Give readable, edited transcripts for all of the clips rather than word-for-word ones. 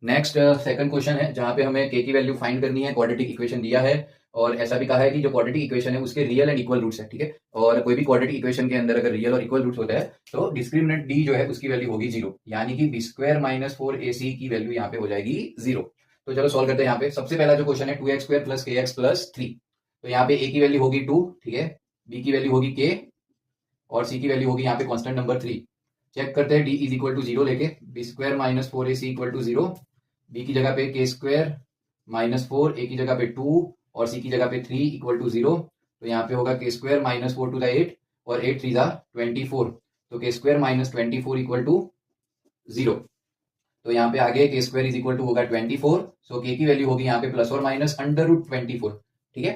Next second question है जहां पे हमें के की वैल्यू फाइंड करनी है। क्वाड्रेटिक इक्वेशन दिया है और ऐसा भी कहा है कि जो क्वाड्रेटिक इक्वेशन है उसके रियल एंड इक्वल रूट्स है, ठीक है। और कोई भी क्वाड्रेटिक इक्वेशन के अंदर अगर रियल और इक्वल रूट्स होता है तो डिस्क्रिमिनेंट डी जो है उसकी वैल्यू होगी जीरो, यानी कि B square minus four A सी की वैल्यू यहाँ पे हो जाएगी जीरो। तो चलो सॉल्व करते हैं। यहाँ पे सबसे पहला जो क्वेश्चन है टू एक्स स्क्वायर प्लस के एक्स प्लस थ्री। तो यहाँ पे ए की वैल्यू होगी टू, ठीक है, बी की वैल्यू होगी के और सी की वैल्यू होगी यहाँ पे कॉन्स्टेंट नंबर थ्री। चेक करते हैं D is equal to zero लेके, B square minus four A C equal to zero, B की जगह पे के स्क्वायर माइनस फोर, ए की जगह पे टू और सी की जगह पे थ्री इक्वल टू जीरो। तो यहाँ पे होगा K square minus four two the eight और एट थ्री जा 24। तो K square minus 24 equal to zero. तो यहाँ पे आगे के स्क्वायर इज इक्वल टू होगा 24। सो के की वैल्यू होगी यहाँ पे प्लस और माइनस अंडर रूट 24, ठीक है।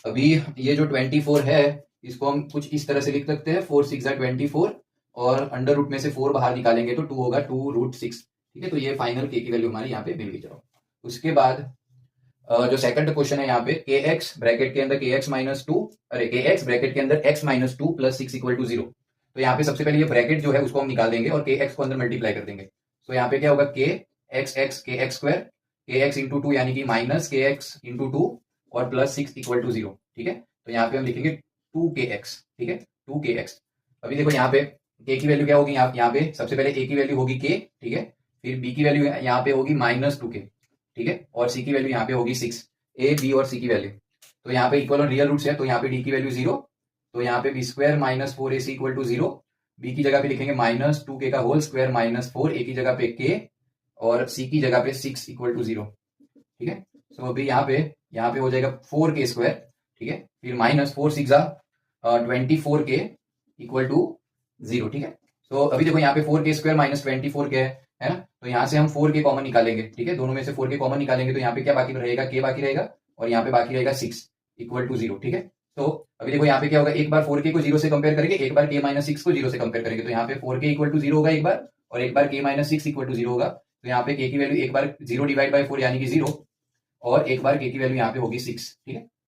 अभी ये जो 24 है इसको हम कुछ इस तरह से लिख सकते हैं, फोर सिक्स 24 और अंडर रूट में से फोर बाहर निकालेंगे तो टू होगा टू रूट सिक्स, ठीक है। तो ये फाइनल के की वैल्यू हमारी यहाँ पे मिल गई। चलो उसके बाद जो सेकंड क्वेश्चन है यहाँ पे के एक्स ब्रैकेट के अंदर के एक्स माइनस टू, अरे के एक्स ब्रैकेट के अंदर x minus two plus six equal to zero. तो यहाँ पे सबसे पहले ये ब्रैकेट जो है उसको हम निकाल देंगे और के एक्स को अंदर मल्टीप्लाई कर देंगे। तो यहाँ पे क्या होगा K X square K X into two यानी कि minus K X into two और plus six equal to zero, ठीक है। तो यहाँ पे हम लिखेंगे टू के एक्स, ठीक है, टू के एक्स। अभी देखो यहाँ पे के की वैल्यू क्या होगी, यहाँ पे सबसे पहले ए की वैल्यू होगी के, ठीक है, फिर बी की वैल्यू यहाँ पे होगी माइनस टू के, ठीक है, और सी की वैल्यू यहाँ पे होगी सिक्स। ए बी और सी की वैल्यू, तो यहाँ पे इक्वल और रियल रूट्स है तो यहाँ पे डी की वैल्यू जीरो। तो यहाँ पे B square minus four A C equal to zero, B की जगह पे लिखेंगे माइनस टू के का whole square minus four, A की जगह पे के और सी की जगह पे सिक्स इक्वल टू जीरो, ठीक है। सो अभी यहाँ पे हो जाएगा फोर के स्क्वायर, ठीक है, फिर माइनस फोर सिक्स 24 के इक्वल टू जीरो, ठीक है। तो अभी देखो यहाँ पे फोर के स्क्वायर माइनस 24 के है ना, तो यहाँ से हम फोर के कॉमन निकालेंगे, ठीक है, दोनों में से फोर के कॉमन निकालेंगे तो यहाँ पे क्या बाकी रहेगा, के बाकी रहेगा और यहाँ पे बाकी रहेगा सिक्स इक्वल टू जीरो, ठीक है। तो अभी देखो यहाँ पे क्या होगा, एक बार फोर के को जीरो से कंपेयर करेंगे, एक बार के माइनस सिक्स को जीरो से कंपेयर करेंगे। तो यहाँ पे फोर के इक्वल टू जीरो होगा एक बार और एक बार K minus six equal to zero होगा। तो यहाँ पे के की वैल्यू एक बार जीरो डिवाइड बाय फोर यानी कि जीरो और एक बार के की वैल्यू यहाँ पे होगी सिक्स, ठीक है।